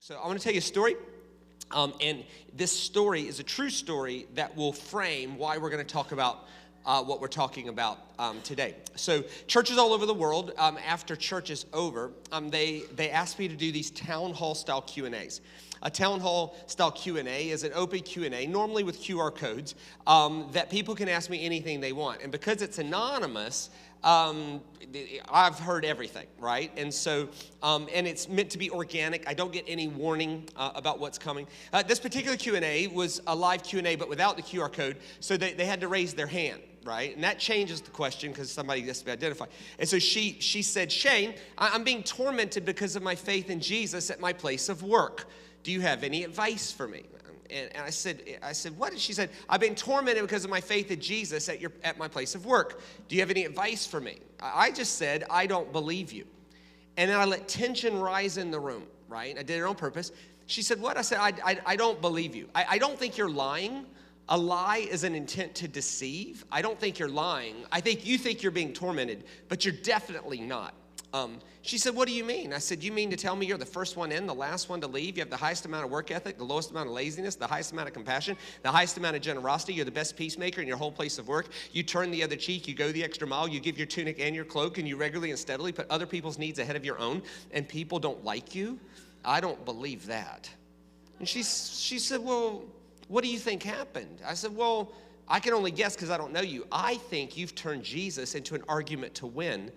So I want to tell you a story, and this story is a true story that will frame why we're going to talk about what we're talking about today. So churches all over the world, after church is over, they ask me to do these town hall style Q&As. A town hall style Q&A is an open Q&A, normally with QR codes, that people can ask me anything they want. And because it's anonymous, I've heard everything, right? And so, and it's meant to be organic. I don't get any warning about what's coming. This particular Q&A was a live Q&A, but without the QR code, so they had to raise their hand, right? And that changes the question because somebody has to be identified. And so she said, Shane, I'm being tormented because of my faith in Jesus at my place of work. Do you have any advice for me? And I said, what? She said, I've been tormented because of my faith in Jesus at my place of work. Do you have any advice for me? I just said, I don't believe you. And then I let tension rise in the room, right? I did it on purpose. She said, what? I said, I don't believe you. I don't think you're lying. A lie is an intent to deceive. I don't think you're lying. I think you think you're being tormented, but you're definitely not. She said, what do you mean? I said, you mean to tell me you're the first one in, the last one to leave? You have the highest amount of work ethic, the lowest amount of laziness, the highest amount of compassion, the highest amount of generosity. You're the best peacemaker in your whole place of work. You turn the other cheek. You go the extra mile. You give your tunic and your cloak, and you regularly and steadily put other people's needs ahead of your own, and people don't like you? I don't believe that. And she said, well, what do you think happened? I said, well, I can only guess because I don't know you. I think you've turned Jesus into an argument to win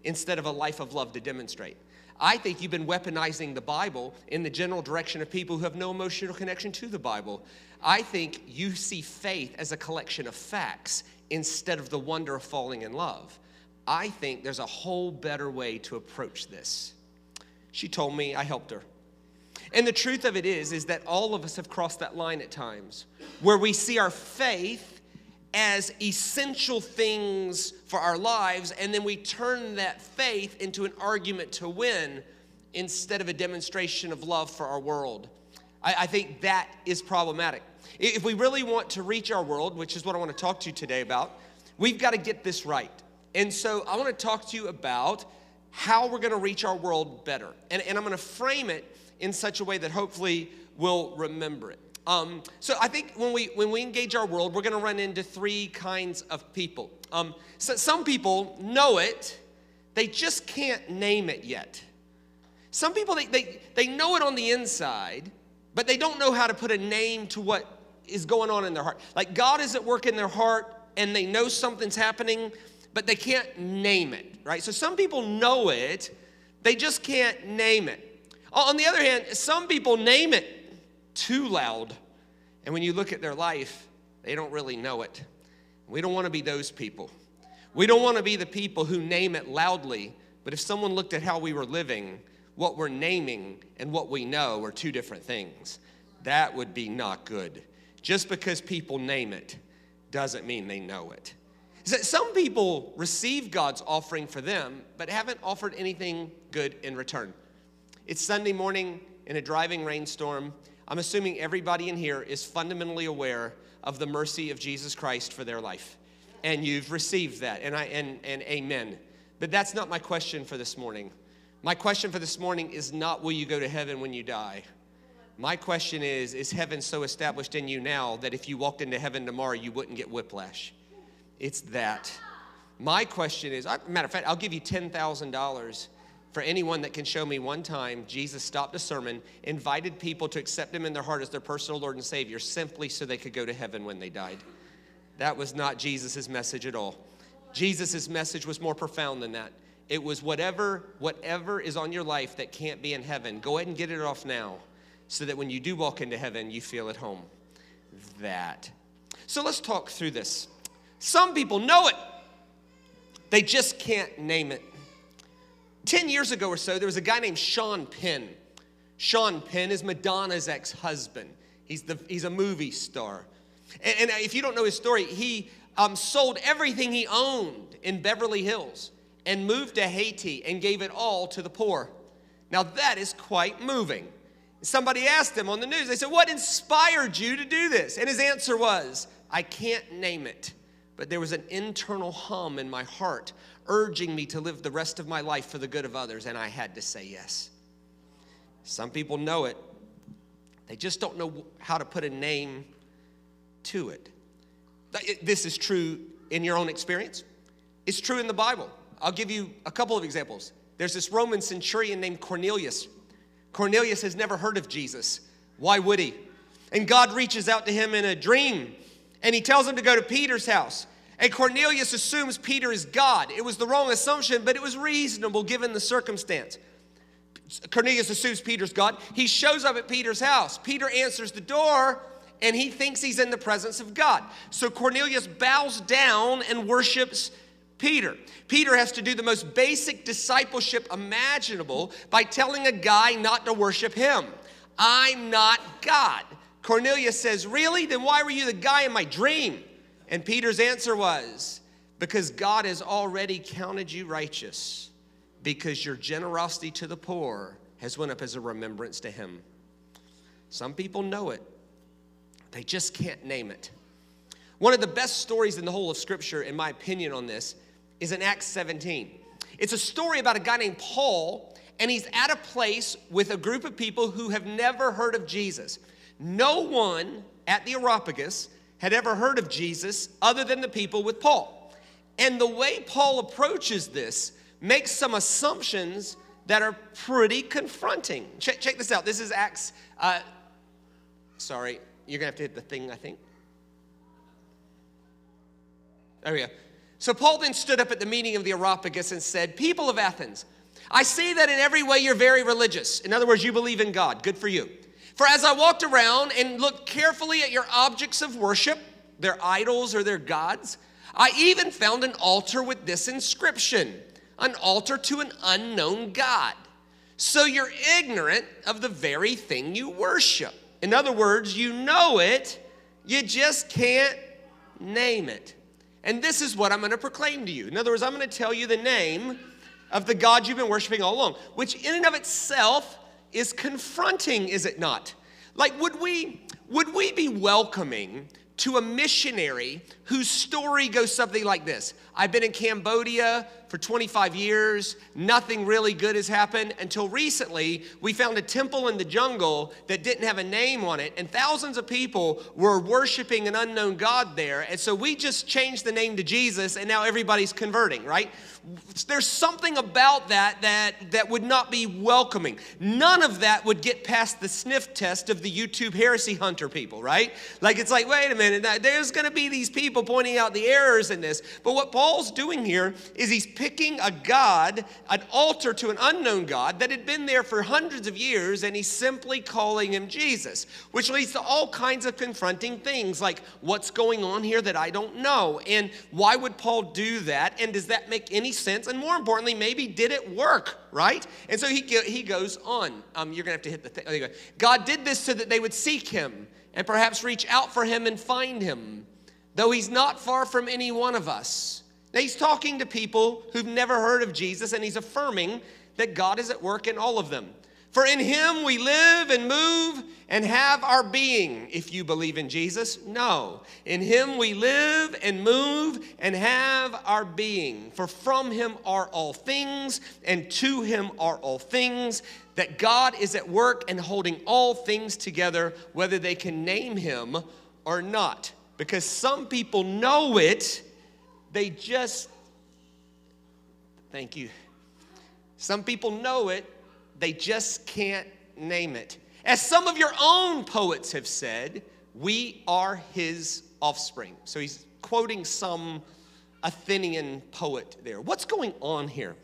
instead of a life of love to demonstrate. I think you've been weaponizing the Bible in the general direction of people who have no emotional connection to the Bible. I think you see faith as a collection of facts instead of the wonder of falling in love. I think there's a whole better way to approach this. She told me, I helped her. And the truth of it is that all of us have crossed that line at times where we see our faith as essential things for our lives, and then we turn that faith into an argument to win instead of a demonstration of love for our world. I think that is problematic. If we really want to reach our world, which is what I want to talk to you today about, we've got to get this right. And so I want to talk to you about how we're going to reach our world better. And I'm going to frame it in such a way that hopefully we'll remember it. So I think when we engage our world, we're going to run into three kinds of people. So some people know it, they just can't name it yet. Some people, they know it on the inside, but they don't know how to put a name to what is going on in their heart. Like God is at work in their heart, and they know something's happening, but they can't name it, right? So some people know it, they just can't name it. On the other hand, some people name it too loud. And when you look at their life, they don't really know it. We don't want to be those people. We don't want to be the people who name it loudly, but if someone looked at how we were living, what we're naming and what we know are two different things. That would be not good. Just because people name it doesn't mean they know it. Some people receive God's offering for them, but haven't offered anything good in return. It's Sunday morning in a driving rainstorm. I'm assuming everybody in here is fundamentally aware of the mercy of Jesus Christ for their life. And you've received that, and amen. But that's not my question for this morning. My question for this morning is not, will you go to heaven when you die? My question is heaven so established in you now that if you walked into heaven tomorrow, you wouldn't get whiplash? It's that. My question is, matter of fact, I'll give you $10,000 for anyone that can show me one time Jesus stopped a sermon, invited people to accept him in their heart as their personal Lord and Savior simply so they could go to heaven when they died. That was not Jesus' message at all. Jesus' message was more profound than that. It was whatever is on your life that can't be in heaven, go ahead and get it off now so that when you do walk into heaven, you feel at home. That. So let's talk through this. Some people know it. They just can't name it. 10 years ago or so, there was a guy named Sean Penn. Sean Penn is Madonna's ex-husband. He's a movie star. And if you don't know his story, he sold everything he owned in Beverly Hills and moved to Haiti and gave it all to the poor. Now that is quite moving. Somebody asked him on the news, they said, what inspired you to do this? And his answer was, I can't name it, but there was an internal hum in my heart urging me to live the rest of my life for the good of others, and I had to say yes. Some people know it, They just don't know how to put a name to it. This is true in your own experience. It's true in the Bible. I'll give you a couple of examples. There's this Roman centurion named Cornelius. Cornelius has never heard of Jesus. Why would he? And God reaches out to him in a dream, and he tells him to go to Peter's house. And Cornelius assumes Peter is God. It was the wrong assumption, but it was reasonable given the circumstance. Cornelius assumes Peter's God. He shows up at Peter's house. Peter answers the door, and he thinks he's in the presence of God. So Cornelius bows down and worships Peter. Peter has to do the most basic discipleship imaginable by telling a guy not to worship him. I'm not God. Cornelius says, really? Then why were you the guy in my dream? And Peter's answer was, because God has already counted you righteous, because your generosity to the poor has went up as a remembrance to him. Some people know it. They just can't name it. One of the best stories in the whole of Scripture, in my opinion on this, is in Acts 17. It's a story about a guy named Paul, and he's at a place with a group of people who have never heard of Jesus. No one at the Areopagus had ever heard of Jesus other than the people with Paul. And the way Paul approaches this makes some assumptions that are pretty confronting. Check this out. This is Acts, sorry, you're going to have to hit the thing, I think. There we go. So Paul then stood up at the meeting of the Areopagus and said, people of Athens, I see that in every way you're very religious. In other words, you believe in God. Good for you. For as I walked around and looked carefully at your objects of worship, their idols or their gods, I even found an altar with this inscription, an altar to an unknown God. So you're ignorant of the very thing you worship. In other words, you know it, you just can't name it. And this is what I'm going to proclaim to you. In other words, I'm going to tell you the name of the God you've been worshiping all along, which in and of itself is confronting, is it not? Like, would we be welcoming to a missionary whose story goes something like this? I've been in Cambodia for 25 years. Nothing really good has happened until recently we found a temple in the jungle that didn't have a name on it, and thousands of people were worshiping an unknown God there. And so we just changed the name to Jesus, and now everybody's converting, right? There's something about that would not be welcoming. None of that would get past the sniff test of the YouTube heresy hunter people, right? Like, it's like, wait a minute, there's going to be these people pointing out the errors in this. But what Paul's doing here is he's picking a God, an altar to an unknown God that had been there for hundreds of years, and he's simply calling him Jesus, which leads to all kinds of confronting things like, what's going on here that I don't know? And why would Paul do that? And does that make any sense? And more importantly, maybe did it work, right? And so he goes on. You're going to have to hit the thing. There you go. God did this so that they would seek him and perhaps reach out for him and find him, though he's not far from any one of us. Now, he's talking to people who've never heard of Jesus, and he's affirming that God is at work in all of them. For in him we live and move and have our being. If you believe in Jesus, no. In him we live and move and have our being. For from him are all things, and to him are all things. That God is at work and holding all things together, whether they can name him or not. Because some people know it, they just, thank you. Some people know it, they just can't name it. As some of your own poets have said, we are his offspring. So he's quoting some Athenian poet there. What's going on here?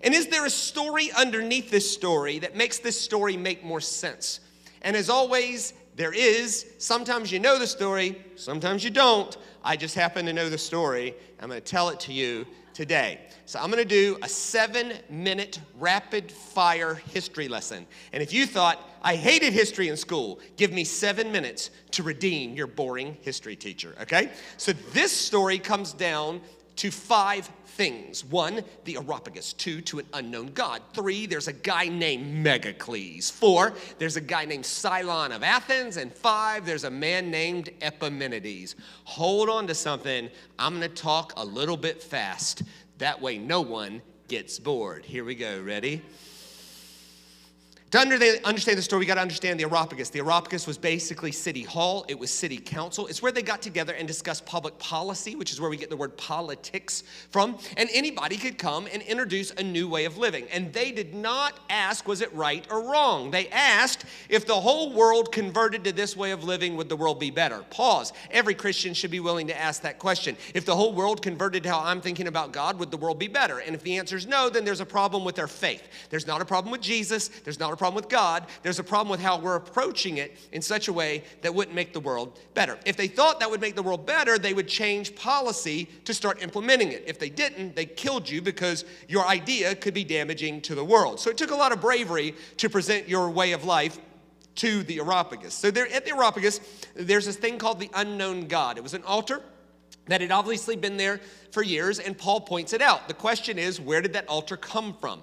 And is there a story underneath this story that makes this story make more sense? And as always, there is. Sometimes you know the story, sometimes you don't. I just happen to know the story. I'm going to tell it to you today. So I'm going to do a 7-minute rapid fire history lesson. And if you thought I hated history in school, give me 7 minutes to redeem your boring history teacher, okay? So this story comes down to 5 things. 1, the Areopagus. 2, to an unknown God. 3, there's a guy named Megacles. 4, there's a guy named Cylon of Athens. And 5, there's a man named Epimenides. Hold on to something. I'm going to talk a little bit fast. That way no one gets bored. Here we go. Ready? To understand the story, we got to understand the Areopagus. The Areopagus was basically city hall. It was city council. It's where they got together and discussed public policy, which is where we get the word politics from. And anybody could come and introduce a new way of living. And they did not ask, was it right or wrong? They asked, if the whole world converted to this way of living, would the world be better? Pause. Every Christian should be willing to ask that question. If the whole world converted to how I'm thinking about God, would the world be better? And if the answer is no, then there's a problem with their faith. There's not a problem with Jesus. There's not a problem with God. There's a problem with how we're approaching it in such a way that wouldn't make the world better. If they thought that would make the world better, they would change policy to start implementing it. If they didn't, they killed you because your idea could be damaging to the world. So it took a lot of bravery to present your way of life to the Areopagus. So there at the Areopagus, there's this thing called the unknown God. It was an altar that had obviously been there for years, and Paul points it out. The question is, where did that altar come from?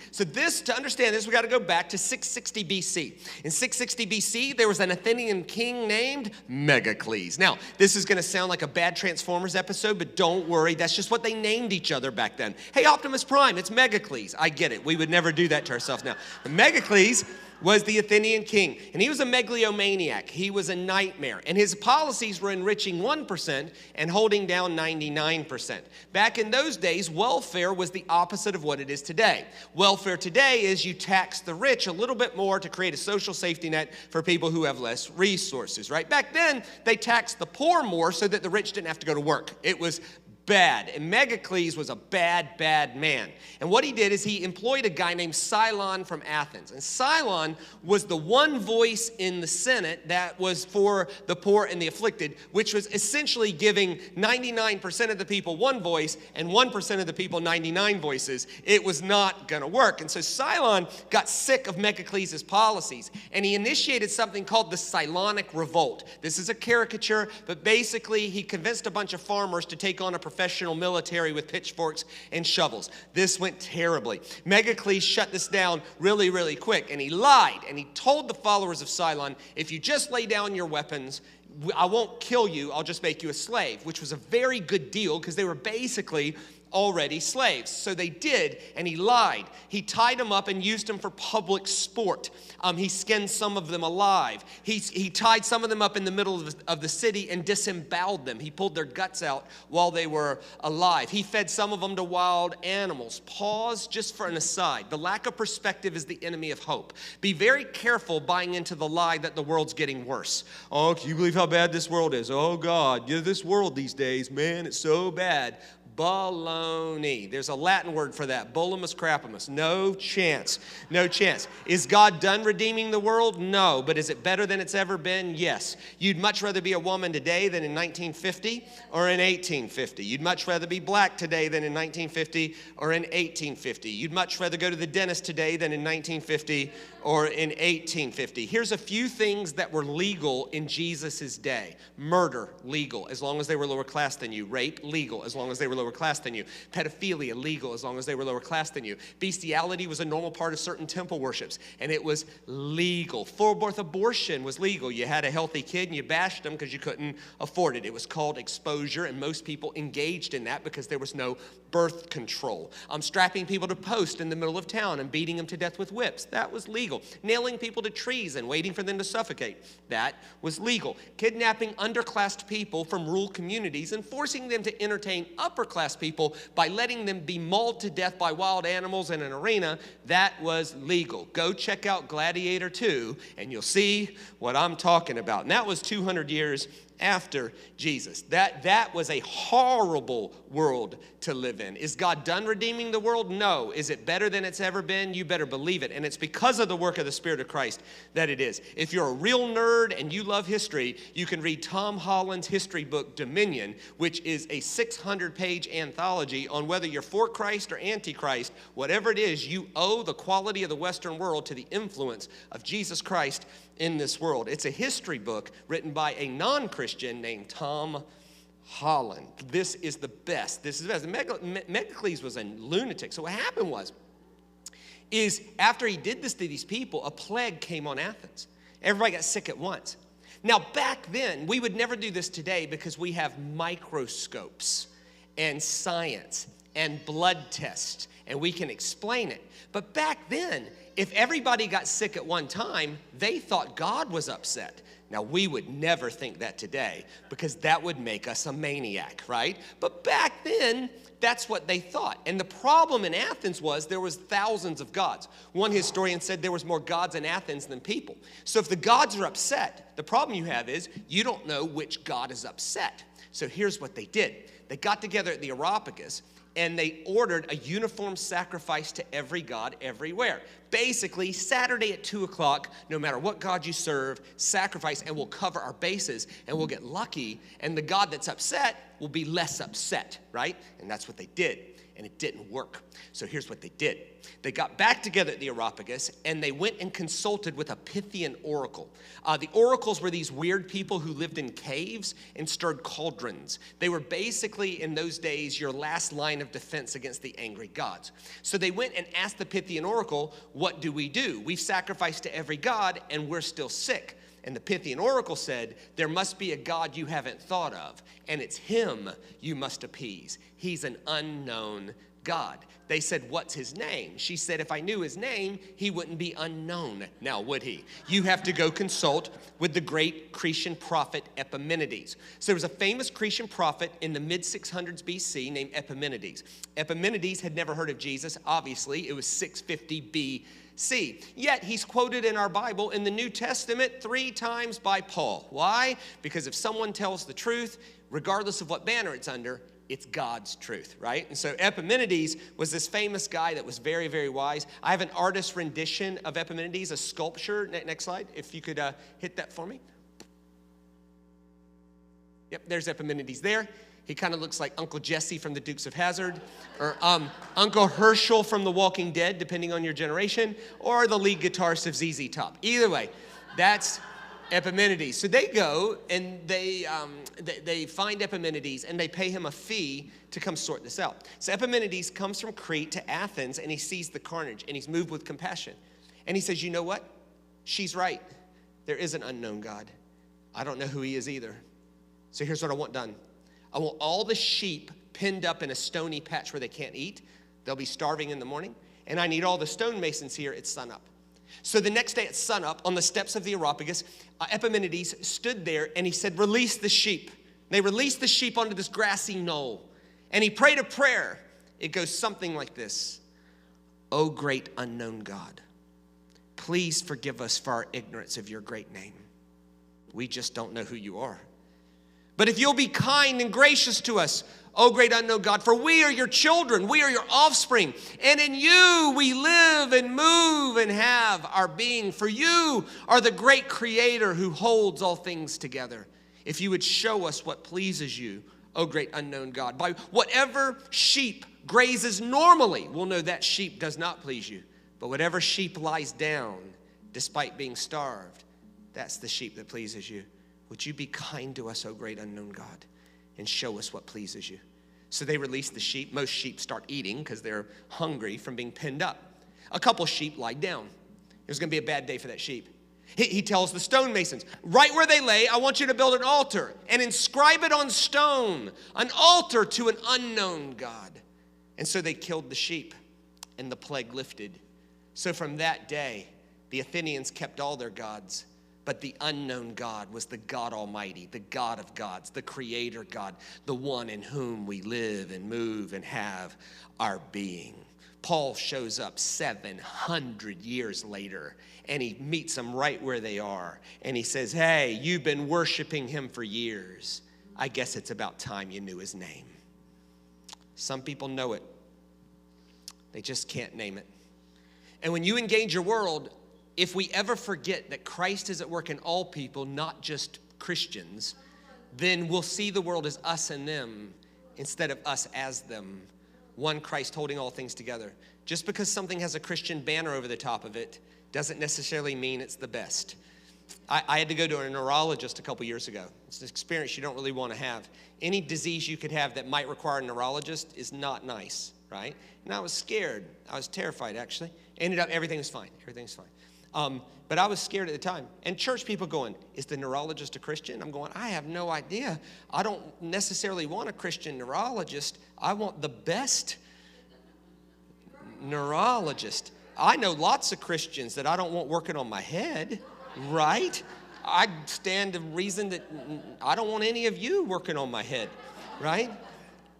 So to understand this, we got to go back to 660 BC. In 660 BC, there was an Athenian king named Megacles. Now, this is going to sound like a bad Transformers episode, but don't worry, that's just what they named each other back then. Hey, Optimus Prime, it's Megacles. I get it. We would never do that to ourselves now. But Megacles was the Athenian king, and he was a megalomaniac. He was a nightmare, and his policies were enriching 1% and holding down 99%. Back in those days, welfare was the opposite of what it is today. Welfare today is you tax the rich a little bit more to create a social safety net for people who have less resources, right? Back then, they taxed the poor more so that the rich didn't have to go to work. It was bad. And Megacles was a bad, bad man. And what he did is he employed a guy named Cylon from Athens. And Cylon was the one voice in the Senate that was for the poor and the afflicted, which was essentially giving 99% of the people one voice and 1% of the people 99 voices. It was not going to work. And so Cylon got sick of Megacles' policies, and he initiated something called the Cylonic Revolt. This is a caricature, but basically he convinced a bunch of farmers to take on a professional military with pitchforks and shovels. This went terribly. Megacles shut this down really, really quick, and he lied, and he told the followers of Cylon, if you just lay down your weapons, I won't kill you, I'll just make you a slave, which was a very good deal because they were basically already slaves. So they did, and he lied. He tied them up and used them for public sport. He skinned some of them alive. He tied some of them up in the middle of the city and disemboweled them. He pulled their guts out while they were alive. He fed some of them to wild animals. Pause just for an aside. The lack of perspective is the enemy of hope. Be very careful buying into the lie that the world's getting worse. Oh, can you believe how bad this world is? Oh, God, this world these days, man, it's so bad. Baloney. There's a Latin word for that. Bolamus crapamus. No chance. No chance. Is God done redeeming the world? No. But is it better than it's ever been? Yes. You'd much rather be a woman today than in 1950 or in 1850. You'd much rather be black today than in 1950 or in 1850. You'd much rather go to the dentist today than in 1950 or in 1850. Here's a few things that were legal in Jesus' day. Murder, legal, as long as they were lower class than you. Rape, legal, as long as they were lower class than you. Pedophilia, legal, as long as they were lower class than you. Bestiality was a normal part of certain temple worships, and it was legal. Full-birth abortion was legal. You had a healthy kid, and you bashed them because you couldn't afford it. It was called exposure, and most people engaged in that because there was no birth control. Strapping people to posts in the middle of town and beating them to death with whips. That was legal. Nailing people to trees and waiting for them to suffocate. That was legal. Kidnapping underclassed people from rural communities and forcing them to entertain upper-class people by letting them be mauled to death by wild animals in an arena. That was legal. Go check out Gladiator 2 and you'll see what I'm talking about. And that was 200 years after Jesus. That was a horrible world to live in. Is God done redeeming the world? No. Is it better than it's ever been? You better believe it. And it's because of the work of the Spirit of Christ that it is. If you're a real nerd and you love history, you can read Tom Holland's history book, Dominion, which is a 600-page anthology on whether you're for Christ or anti-Christ. Whatever it is, you owe the quality of the Western world to the influence of Jesus Christ in this world. It's a history book written by a non-Christian named Tom Holland. This is the best. This is the best. Megacles was a lunatic. So what happened is after he did this to these people, a plague came on Athens. Everybody got sick at once. Now back then, we would never do this today because we have microscopes and science and blood tests and we can explain it. But back then, if everybody got sick at one time, they thought God was upset. Now, we would never think that today because that would make us a maniac, right? But back then, that's what they thought. And the problem in Athens was there was thousands of gods. One historian said there was more gods in Athens than people. So if the gods are upset, the problem you have is you don't know which god is upset. So here's what they did. They got together at the Areopagus and they ordered a uniform sacrifice to every god everywhere. Basically, Saturday at 2 o'clock, no matter what god you serve, sacrifice, and we'll cover our bases, and we'll get lucky, and the god that's upset will be less upset, right? And that's what they did, and it didn't work. So here's what they did. They got back together at the Areopagus, and they went and consulted with a Pythian oracle. The oracles were these weird people who lived in caves and stirred cauldrons. They were basically, in those days, your last line of defense against the angry gods. So they went and asked the Pythian oracle, what do? We've sacrificed to every god, and we're still sick. And the Pythian oracle said, there must be a god you haven't thought of, and it's him you must appease. He's an unknown God. They said, what's his name? She said, if I knew his name, he wouldn't be unknown. Now, would he? You have to go consult with the great Cretan prophet Epimenides. So there was a famous Cretan prophet in the mid-600s BC named Epimenides. Epimenides had never heard of Jesus. Obviously, it was 650 BC. Yet he's quoted in our Bible in the New Testament 3 times by Paul. Why? Because if someone tells the truth, regardless of what banner it's under, it's God's truth, right? And so Epimenides was this famous guy that was very, very wise. I have an artist rendition of Epimenides, a sculpture. Next slide, if you could hit that for me. Yep, there's Epimenides there. He kind of looks like Uncle Jesse from the Dukes of Hazzard, or Uncle Herschel from The Walking Dead, depending on your generation, or the lead guitarist of ZZ Top. Either way, that's Epimenides. So they go and they find Epimenides and they pay him a fee to come sort this out. So Epimenides comes from Crete to Athens and he sees the carnage and he's moved with compassion. And he says, you know what? She's right. There is an unknown God. I don't know who he is either. So here's what I want done. I want all the sheep pinned up in a stony patch where they can't eat. They'll be starving in the morning. And I need all the stonemasons here at sunup. So the next day at sunup, on the steps of the Areopagus, Epimenides stood there and he said, release the sheep. They released the sheep onto this grassy knoll. And he prayed a prayer. It goes something like this. O great unknown God, please forgive us for our ignorance of your great name. We just don't know who you are. But if you'll be kind and gracious to us, O great unknown God, for we are your children, we are your offspring, and in you we live and move and have our being. For you are the great creator who holds all things together. If you would show us what pleases you, O great unknown God, by whatever sheep grazes normally, we'll know that sheep does not please you. But whatever sheep lies down, despite being starved, that's the sheep that pleases you. Would you be kind to us, O great unknown God, and show us what pleases you? So they release the sheep. Most sheep start eating because they're hungry from being pinned up. A couple sheep lie down. It was going to be a bad day for that sheep. He tells the stonemasons, right where they lay, I want you to build an altar and inscribe it on stone, an altar to an unknown God. And so they killed the sheep and the plague lifted. So from that day, the Athenians kept all their gods. But the unknown God was the God Almighty, the God of gods, the Creator God, the one in whom we live and move and have our being. Paul shows up 700 years later, and he meets them right where they are. And he says, hey, you've been worshiping him for years. I guess it's about time you knew his name. Some people know it. They just can't name it. And when you engage your world, if we ever forget that Christ is at work in all people, not just Christians, then we'll see the world as us and them instead of us as them. One Christ holding all things together. Just because something has a Christian banner over the top of it doesn't necessarily mean it's the best. I had to go to a neurologist a couple years ago. It's an experience you don't really want to have. Any disease you could have that might require a neurologist is not nice, right? And I was scared. I was terrified, actually. Ended up, everything was fine. Everything was fine. But I was scared at the time. And church people going, is the neurologist a Christian? I'm going, I have no idea. I don't necessarily want a Christian neurologist. I want the best Neurologist. I know lots of Christians that I don't want working on my head, right? I stand to reason that I don't want any of you working on my head, right?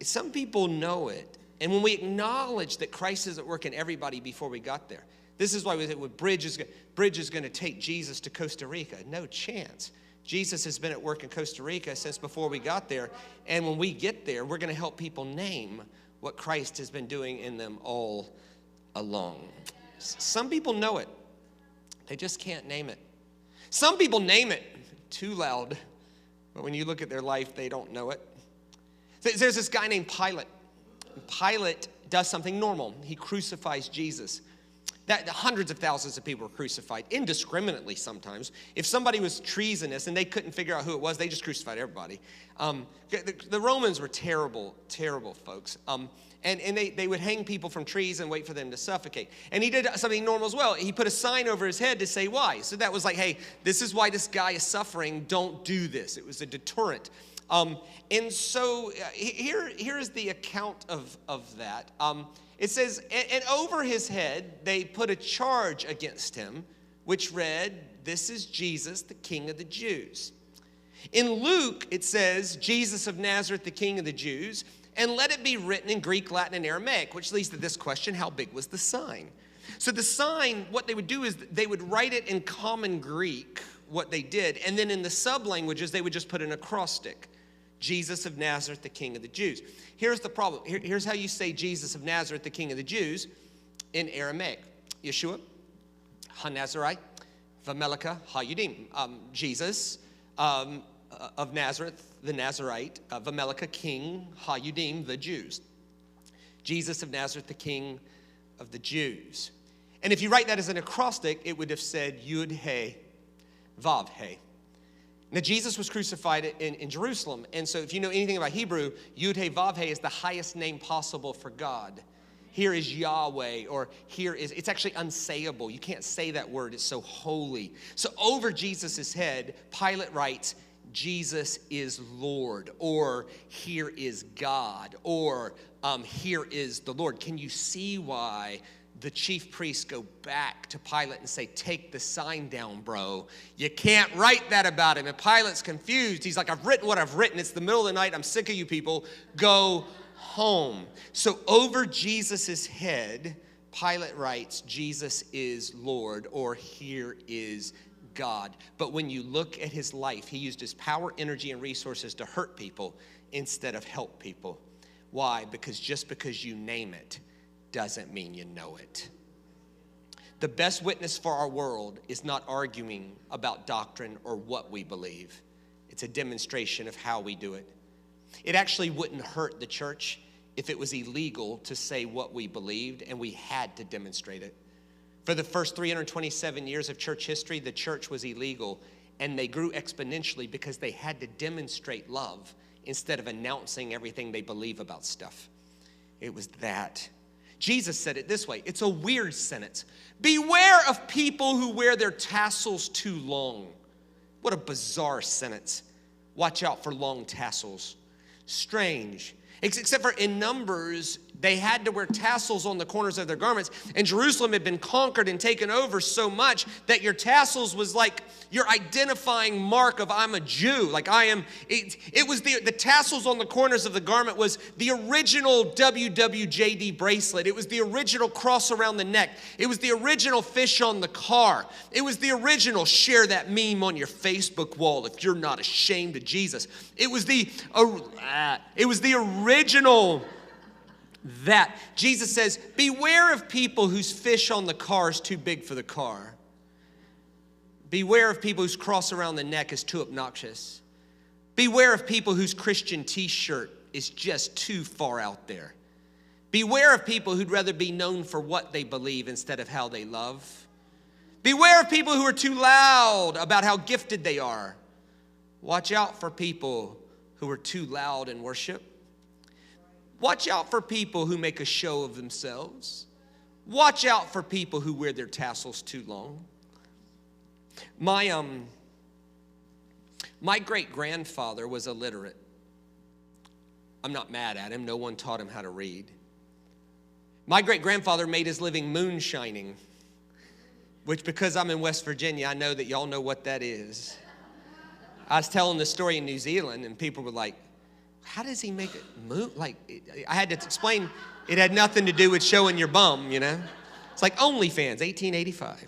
Some people know it. And when we acknowledge that Christ is at work in everybody before we got there, this is why we say, well, Bridge is going to take Jesus to Costa Rica. No chance. Jesus has been at work in Costa Rica since before we got there. And when we get there, we're going to help people name what Christ has been doing in them all along. Some people know it. They just can't name it. Some people name it too loud. But when you look at their life, they don't know it. There's this guy named Pilate. Pilate does something normal. He crucifies Jesus. That hundreds of thousands of people were crucified indiscriminately sometimes. If somebody was treasonous and they couldn't figure out who it was, they just crucified everybody. The Romans were terrible, terrible folks. And they would hang people from trees and wait for them to suffocate. And he did something normal as well. He put a sign over his head to say why. So that was like, hey, this is why this guy is suffering. Don't do this. It was a deterrent. And so here is the account of that. It says, and over his head, they put a charge against him, which read, this is Jesus, the King of the Jews. In Luke, it says, Jesus of Nazareth, the King of the Jews, and let it be written in Greek, Latin, and Aramaic, which leads to this question, how big was the sign? So the sign, what they would do is they would write it in common Greek, what they did, and then in the sub-languages, they would just put an acrostic. Jesus of Nazareth, the King of the Jews. Here's the problem. Here's how you say Jesus of Nazareth, the King of the Jews, in Aramaic. Yeshua, HaNazarite, Vamelika, HaYudim. Jesus of Nazareth, the Nazarite, Vamelika, King, HaYudim, the Jews. Jesus of Nazareth, the King of the Jews. And if you write that as an acrostic, it would have said Yud, He, Vav, He. Now, Jesus was crucified in Jerusalem, and so if you know anything about Hebrew, Yud He Vav He is the highest name possible for God. Here is Yahweh, or here is, it's actually unsayable. You can't say that word, it's so holy. So over Jesus' head, Pilate writes, Jesus is Lord, or here is God, or here is the Lord. Can you see why the chief priests go back to Pilate and say, take the sign down, bro. You can't write that about him. And Pilate's confused. He's like, I've written what I've written. It's the middle of the night. I'm sick of you people. Go home. So over Jesus' head, Pilate writes, Jesus is Lord, or here is God. But when you look at his life, he used his power, energy, and resources to hurt people instead of help people. Why? Because just because you name it doesn't mean you know it. The best witness for our world is not arguing about doctrine or what we believe. It's a demonstration of how we do it. It actually wouldn't hurt the church if it was illegal to say what we believed and we had to demonstrate it. For the first 327 years of church history, the church was illegal, and they grew exponentially because they had to demonstrate love instead of announcing everything they believe about stuff. It was that. Jesus said it this way. It's a weird sentence. Beware of people who wear their tassels too long. What a bizarre sentence. Watch out for long tassels. Strange. Except for in Numbers, they had to wear tassels on the corners of their garments. And Jerusalem had been conquered and taken over so much that your tassels was like your identifying mark of I'm a Jew. Like I am, it was the tassels on the corners of the garment was the original WWJD bracelet. It was the original cross around the neck. It was the original fish on the car. It was the original share that meme on your Facebook wall if you're not ashamed of Jesus. It was the original that. Jesus says, beware of people whose fish on the car is too big for the car. Beware of people whose cross around the neck is too obnoxious. Beware of people whose Christian t-shirt is just too far out there. Beware of people who'd rather be known for what they believe instead of how they love. Beware of people who are too loud about how gifted they are. Watch out for people who are too loud in worship. Watch out for people who make a show of themselves. Watch out for people who wear their tassels too long. My great-grandfather was illiterate. I'm not mad at him. No one taught him how to read. My great-grandfather made his living moonshining, which, because I'm in West Virginia, I know that y'all know what that is. I was telling the story in New Zealand, and people were like, how does he make it moon? Like, I had to explain it had nothing to do with showing your bum, you know? It's like OnlyFans, 1885.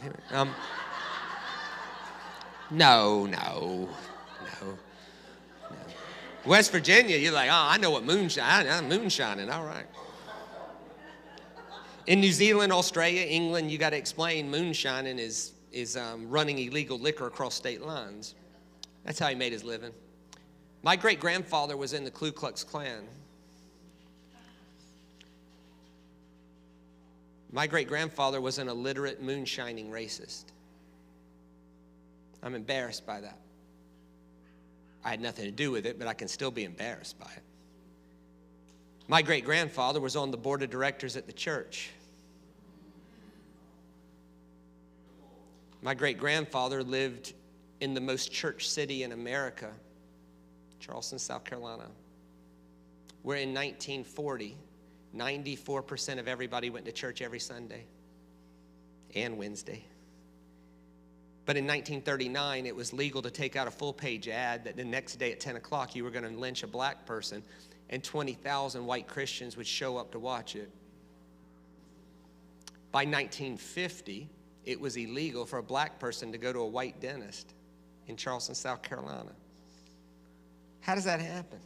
No. West Virginia, you're like, oh, I know what moonshine, I'm moonshining, all right. In New Zealand, Australia, England, you got to explain moonshining is running illegal liquor across state lines. That's how he made his living. My great-grandfather was in the Ku Klux Klan. My great-grandfather was an illiterate, moonshining racist. I'm embarrassed by that. I had nothing to do with it, but I can still be embarrassed by it. My great-grandfather was on the board of directors at the church. My great-grandfather lived in the most church city in America, Charleston, South Carolina, where in 1940, 94% of everybody went to church every Sunday and Wednesday. But in 1939, it was legal to take out a full-page ad that the next day at 10 o'clock you were going to lynch a black person, and 20,000 white Christians would show up to watch it. By 1950, it was illegal for a black person to go to a white dentist in Charleston, South Carolina. How does that happen?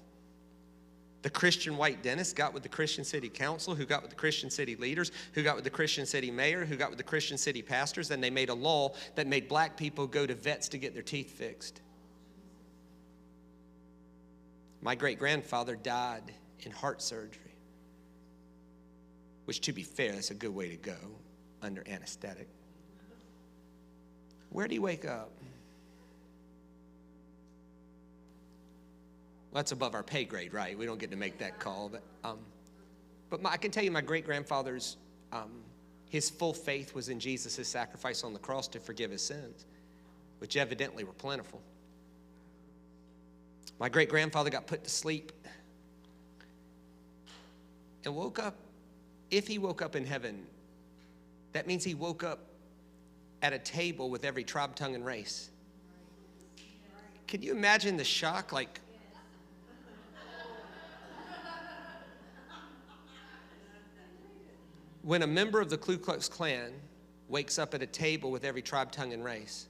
The Christian white dentist got with the Christian city council, who got with the Christian city leaders, who got with the Christian city mayor, who got with the Christian city pastors. Then they made a law that made black people go to vets to get their teeth fixed. My great-grandfather died in heart surgery, which, to be fair, that's a good way to go under anesthetic. Where do you wake up? Well, that's above our pay grade, right? We don't get to make that call. But I can tell you my great-grandfather's, his full faith was in Jesus' sacrifice on the cross to forgive his sins, which evidently were plentiful. My great-grandfather got put to sleep and woke up. If he woke up in heaven, that means he woke up at a table with every tribe, tongue, and race. Can you imagine the shock? Like, when a member of the Ku Klux Klan wakes up at a table with every tribe, tongue, and race,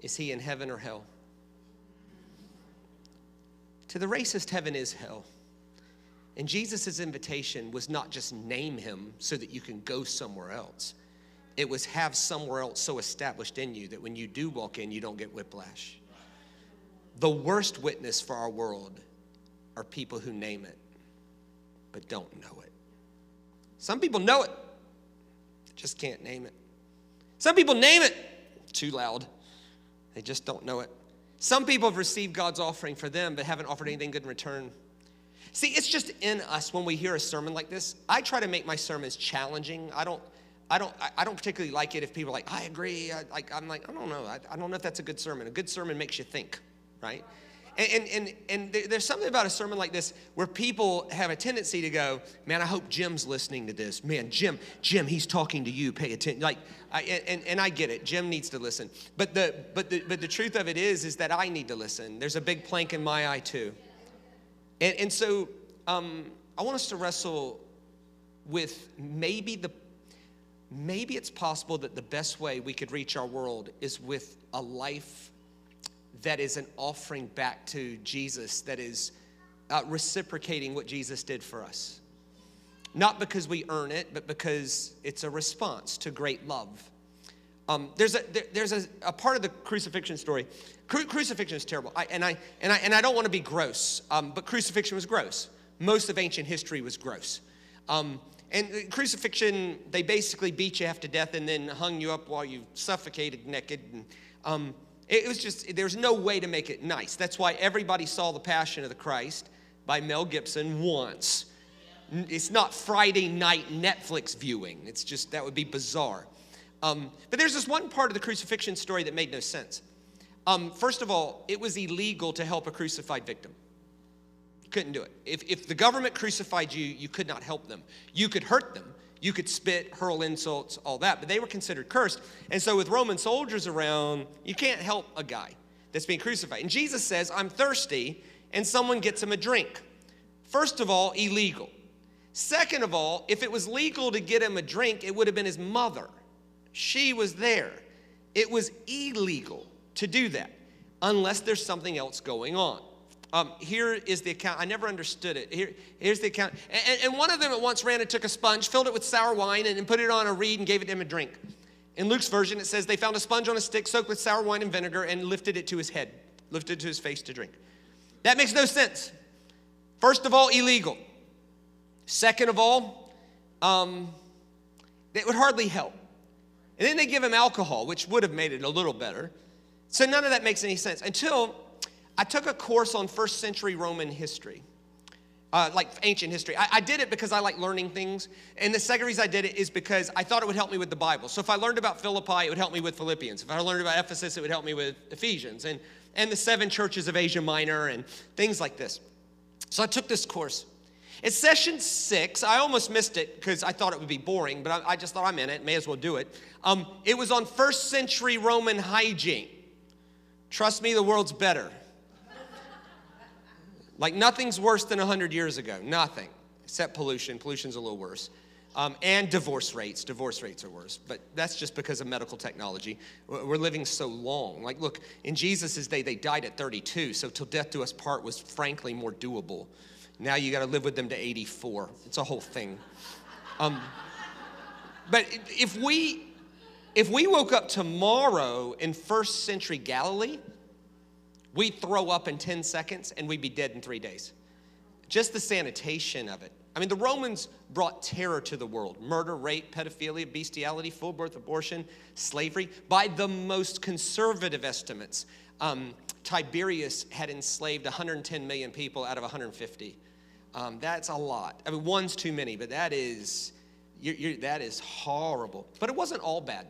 is he in heaven or hell? To the racist, heaven is hell. And Jesus' invitation was not just name him so that you can go somewhere else. It was have somewhere else so established in you that when you do walk in, you don't get whiplash. The worst witness for our world are people who name it, but don't know it. Some people know it, just can't name it. Some people name it, too loud. They just don't know it. Some people have received God's offering for them, but haven't offered anything good in return. See, it's just in us when we hear a sermon like this. I try to make my sermons challenging. I don't particularly like it if people are like, I agree. I'm like, I don't know. I don't know if that's a good sermon. A good sermon makes you think, right? And there's something about a sermon like this where people have a tendency to go, man, I hope Jim's listening to this. Man, Jim, he's talking to you. Pay attention. Like, I get it. Jim needs to listen. But the truth of it is that I need to listen. There's a big plank in my eye too. And so I want us to wrestle with maybe it's possible that the best way we could reach our world is with a life that is an offering back to Jesus, that is reciprocating what Jesus did for us. Not because we earn it, but because it's a response to great love. There's a part of the crucifixion story. Crucifixion is terrible, and I don't want to be gross, but crucifixion was gross. Most of ancient history was gross. And crucifixion, they basically beat you half to death and then hung you up while you suffocated naked. And, it was just, there's no way to make it nice. That's why everybody saw The Passion of the Christ by Mel Gibson once. It's not Friday night Netflix viewing. It's just, that would be bizarre. But there's this one part of the crucifixion story that made no sense. First of all, it was illegal to help a crucified victim. You couldn't do it. If the government crucified you, you could not help them. You could hurt them. You could spit, hurl insults, all that, but they were considered cursed. And so with Roman soldiers around, you can't help a guy that's being crucified. And Jesus says, I'm thirsty, and someone gets him a drink. First of all, illegal. Second of all, if it was legal to get him a drink, it would have been his mother. She was there. It was illegal to do that unless there's something else going on. Here is the account. I never understood it. Here's the account. And one of them at once ran and took a sponge, filled it with sour wine, and put it on a reed and gave it to him a drink. In Luke's version, it says they found a sponge on a stick soaked with sour wine and vinegar and lifted it to his head, lifted it to his face to drink. That makes no sense. First of all, illegal. Second of all, it would hardly help. And then they give him alcohol, which would have made it a little better. So none of that makes any sense until I took a course on first century Roman history, like ancient history. I did it because I like learning things. And the second reason I did it is because I thought it would help me with the Bible. So if I learned about Philippi, it would help me with Philippians. If I learned about Ephesus, it would help me with Ephesians and the 7 churches of Asia Minor and things like this. So I took this course. It's session 6. I almost missed it because I thought it would be boring, but I just thought I'm in it. May as well do it. It was on first century Roman hygiene. Trust me, the world's better. Like nothing's worse than 100 years ago. Nothing. Except pollution. Pollution's a little worse. And divorce rates. Divorce rates are worse. But that's just because of medical technology. We're living so long. Like, look, in Jesus' day, they died at 32. So till death do us part was frankly more doable. Now you got to live with them to 84. It's a whole thing. But if we woke up tomorrow in first century Galilee, we'd throw up in 10 seconds and we'd be dead in 3 days. Just the sanitation of it. I mean, the Romans brought terror to the world. Murder, rape, pedophilia, bestiality, full birth abortion, slavery. By the most conservative estimates, Tiberius had enslaved 110 million people out of 150. That's a lot. I mean, one's too many, but that is horrible. But it wasn't all bad.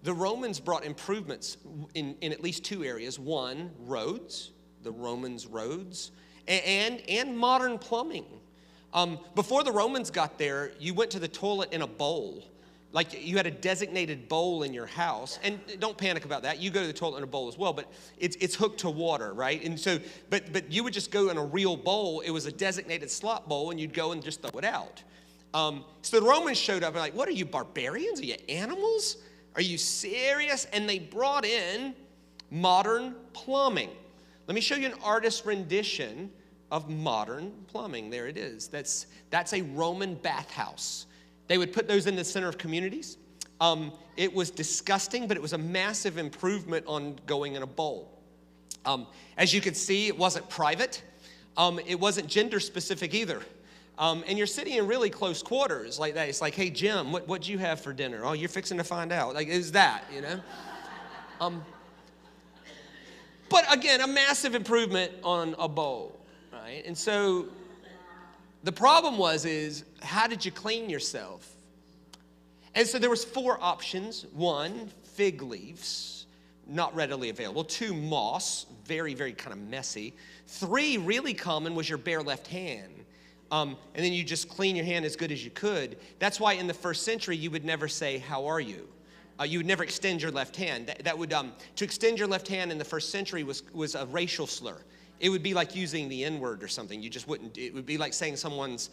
The Romans brought improvements in at least 2 areas. One, roads, the Romans' roads, and modern plumbing. Before the Romans got there, you went to the toilet in a bowl. Like you had a designated bowl in your house. And don't panic about that. You go to the toilet in a bowl as well, but it's hooked to water, right? And so, but you would just go in a real bowl. It was a designated slop bowl, and you'd go and just throw it out. So the Romans showed up and like, what are you, barbarians? Are you animals? Are you serious? And they brought in modern plumbing. Let me show you an artist's rendition of modern plumbing. There it is. That's a Roman bathhouse. They would put those in the center of communities. It was disgusting, but it was a massive improvement on going in a bowl. As you can see, it wasn't private. It wasn't gender specific either. And you're sitting in really close quarters like that. It's like, hey, Jim, what'd you have for dinner? Oh, you're fixing to find out. Like, is that, you know? But again, a massive improvement on a bowl, right? And so the problem is how did you clean yourself? And so there was 4 options. 1, fig leaves, not readily available. 2, moss, very, very kind of messy. 3, really common, was your bare left hand. And then you just clean your hand as good as you could. That's why in the first century, you would never say, how are you? You would never extend your left hand. That would, to extend your left hand in the first century was a racial slur. It would be like using the N-word or something. You just wouldn't, it would be like saying someone's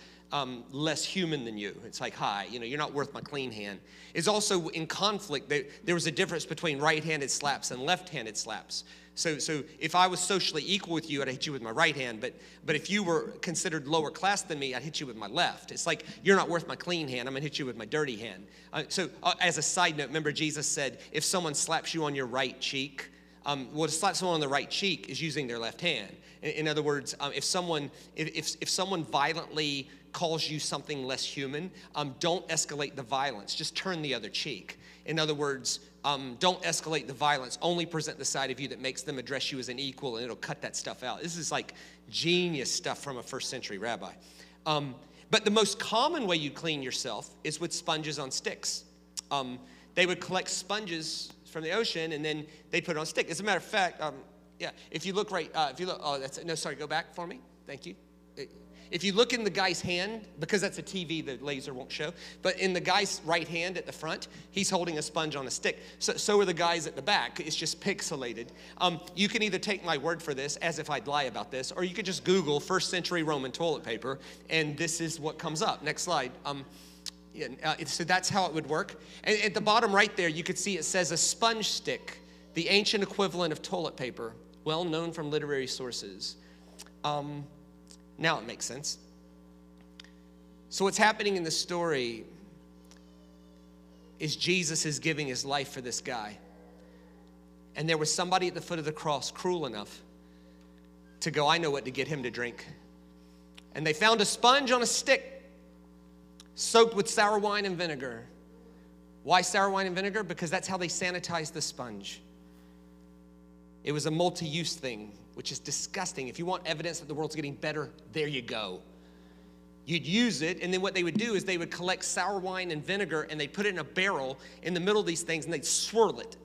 less human than you. It's like, hi, you know, you're not worth my clean hand. It's also in conflict. There was a difference between right-handed slaps and left-handed slaps. So if I was socially equal with you, I'd hit you with my right hand. But if you were considered lower class than me, I'd hit you with my left. It's like, you're not worth my clean hand. I'm going to hit you with my dirty hand. As a side note, remember Jesus said, if someone slaps you on your right cheek, to slap someone on the right cheek is using their left hand. In other words, if someone violently calls you something less human, don't escalate the violence. Just turn the other cheek. In other words, don't escalate the violence. Only present the side of you that makes them address you as an equal, and it'll cut that stuff out. This is like genius stuff from a first century rabbi. But the most common way you clean yourself is with sponges on sticks. They would collect sponges from the ocean, and then they put it on a stick. As a matter of fact, if you look right, go back for me. Thank you. if you look in the guy's hand, because that's a TV, the laser won't show, but in the guy's right hand at the front, he's holding a sponge on a stick. So are the guys at the back. It's just pixelated. You can either take my word for this, as if I'd lie about this, or you could just Google first century Roman toilet paper, and this is what comes up. Next slide. So that's how it would work. And at the bottom right there, you could see it says a sponge stick, the ancient equivalent of toilet paper, well known from literary sources. Now it makes sense. So what's happening in the story is Jesus is giving his life for this guy. And there was somebody at the foot of the cross cruel enough to go, I know what to get him to drink. And they found a sponge on a stick soaked with sour wine and vinegar. Why sour wine and vinegar? Because that's how they sanitized the sponge. It was a multi-use thing, which is disgusting. If you want evidence that the world's getting better, there you go. You'd use it, and then what they would do is they would collect sour wine and vinegar, and they'd put it in a barrel in the middle of these things, and they'd swirl it.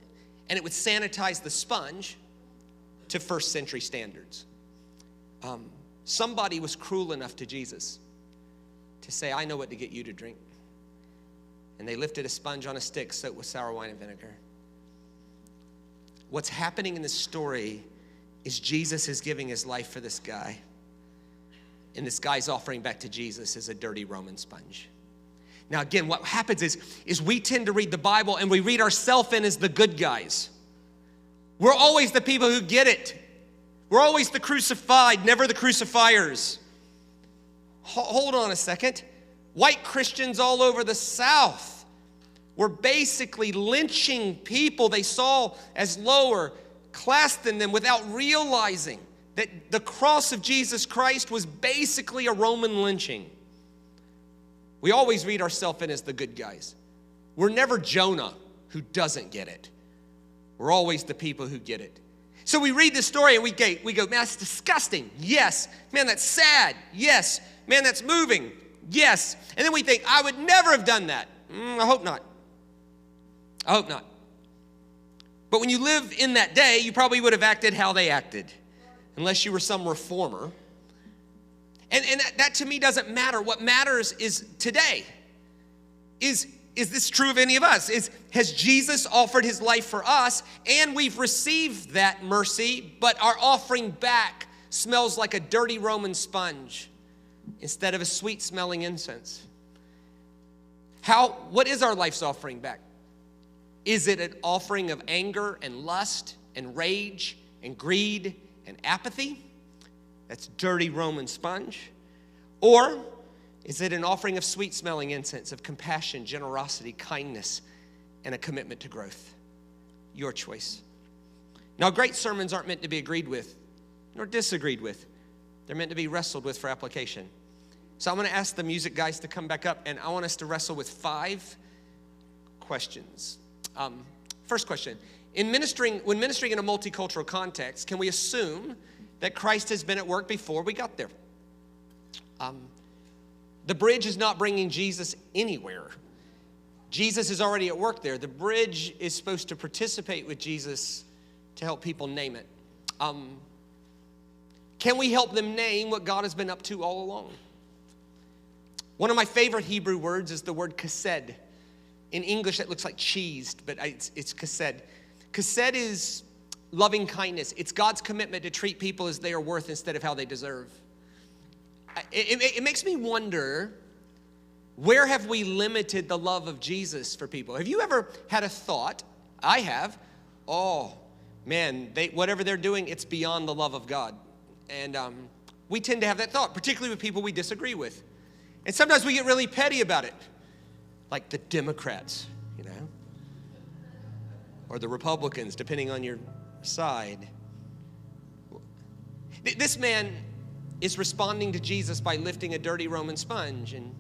And it would sanitize the sponge to first century standards. Somebody was cruel enough to Jesus to say, I know what to get you to drink. And they lifted a sponge on a stick soaked with sour wine and vinegar. What's happening in this story is Jesus is giving his life for this guy. And this guy's offering back to Jesus is a dirty Roman sponge. Now again, what happens is we tend to read the Bible and we read ourselves in as the good guys. We're always the people who get it. We're always the crucified, never the crucifiers. Hold on a second. White Christians all over the South were basically lynching people they saw as lower class than them without realizing that the cross of Jesus Christ was basically a Roman lynching. We always read ourselves in as the good guys. We're never Jonah who doesn't get it. We're always the people who get it. So we read this story and we go, man, that's disgusting. Yes. Man, that's sad. Yes. Man, that's moving. Yes. And then we think, I would never have done that. I hope not. I hope not. But when you live in that day, you probably would have acted how they acted, unless you were some reformer. And that to me doesn't matter. What matters is today. Is this true of any of us? Has Jesus offered his life for us, and we've received that mercy, but our offering back smells like a dirty Roman sponge instead of a sweet-smelling incense? What is our life's offering back? Is it an offering of anger and lust and rage and greed and apathy? That's dirty Roman sponge. Or is it an offering of sweet-smelling incense, of compassion, generosity, kindness, and a commitment to growth? Your choice. Now, great sermons aren't meant to be agreed with nor disagreed with. They're meant to be wrestled with for application. So I'm going to ask the music guys to come back up, and I want us to wrestle with 5 questions. First question, when ministering in a multicultural context, can we assume that Christ has been at work before we got there? The bridge is not bringing Jesus anywhere. Jesus is already at work there. The bridge is supposed to participate with Jesus to help people name it. Can we help them name what God has been up to all along? One of my favorite Hebrew words is the word chesed. In English, it looks like cheesed, but it's chesed. Chesed is loving kindness. It's God's commitment to treat people as they are worth instead of how they deserve. It makes me wonder, where have we limited the love of Jesus for people? Have you ever had a thought? I have. Oh, man, whatever they're doing, it's beyond the love of God. And we tend to have that thought, particularly with people we disagree with. And sometimes we get really petty about it. Like the Democrats, or the Republicans, depending on your side. This man is responding to Jesus by lifting a dirty Roman sponge, and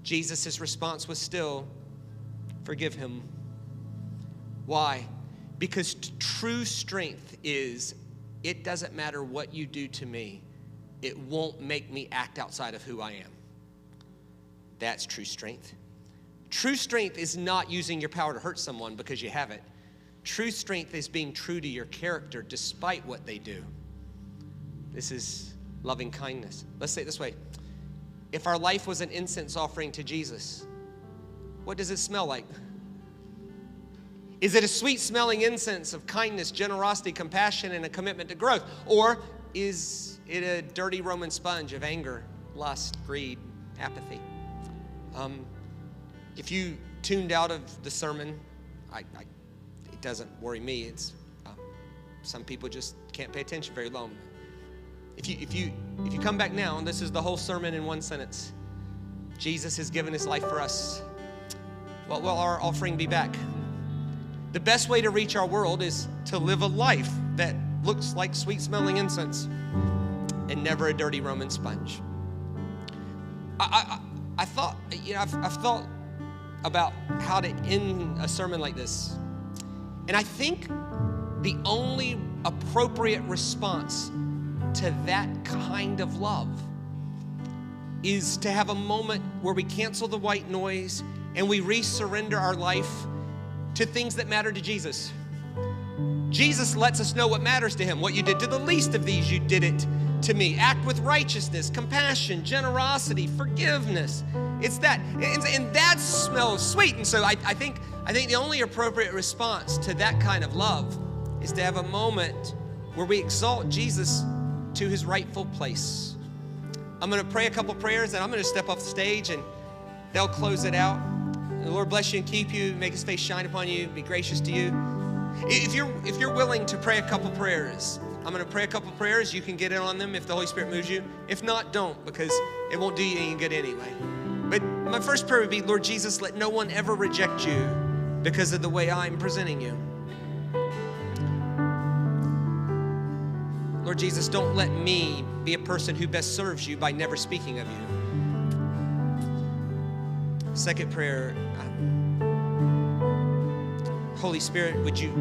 Jesus' response was still, forgive him. Why? Because true strength is, it doesn't matter what you do to me, it won't make me act outside of who I am. That's true strength. True strength is not using your power to hurt someone because you have it. True strength is being true to your character despite what they do. This is loving kindness. Let's say it this way. if our life was an incense offering to Jesus, what does it smell like? Is it a sweet-smelling incense of kindness, generosity, compassion, and a commitment to growth? Or is it a dirty Roman sponge of anger, lust, greed, apathy? If you tuned out of the sermon, it doesn't worry me. It's some people just can't pay attention very long. If you come back now, and this is the whole sermon in one sentence, Jesus has given his life for us. What will our offering be back? The best way to reach our world is to live a life that looks like sweet-smelling incense and never a dirty Roman sponge. I've thought about how to end a sermon like this. And I think the only appropriate response to that kind of love is to have a moment where we cancel the white noise and we re-surrender our life to things that matter to Jesus. Jesus lets us know what matters to him. What you did to the least of these, you did it to me. Act with righteousness, compassion, generosity, forgiveness. It's that, and that smells sweet. And so I think the only appropriate response to that kind of love is to have a moment where we exalt Jesus to his rightful place. I'm going to pray a couple prayers, and I'm going to step off the stage, and they'll close it out. The Lord bless you and keep you, make his face shine upon you, be gracious to you. If you're willing to pray a couple prayers, I'm going to pray a couple prayers. You can get in on them if the Holy Spirit moves you. If not, don't, because it won't do you any good anyway. But my first prayer would be, Lord Jesus, let no one ever reject you because of the way I'm presenting you. Lord Jesus, don't let me be a person who best serves you by never speaking of you. Second prayer, Holy Spirit, would you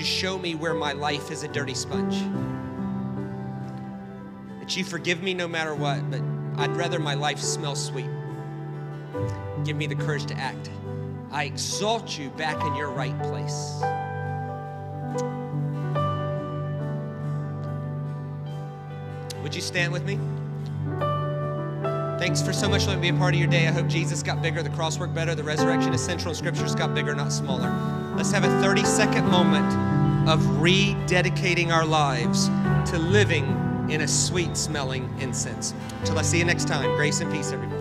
show me where my life is a dirty sponge? That you forgive me no matter what, but I'd rather my life smell sweet. Give me the courage to act. I exalt you back in your right place. Would you stand with me? Thanks for so much letting me be a part of your day. I hope Jesus got bigger, the cross worked better, the resurrection is central, and scriptures got bigger, not smaller. Let's have a 30-second moment of rededicating our lives to living in a sweet-smelling incense. Till I see you next time, grace and peace, everybody.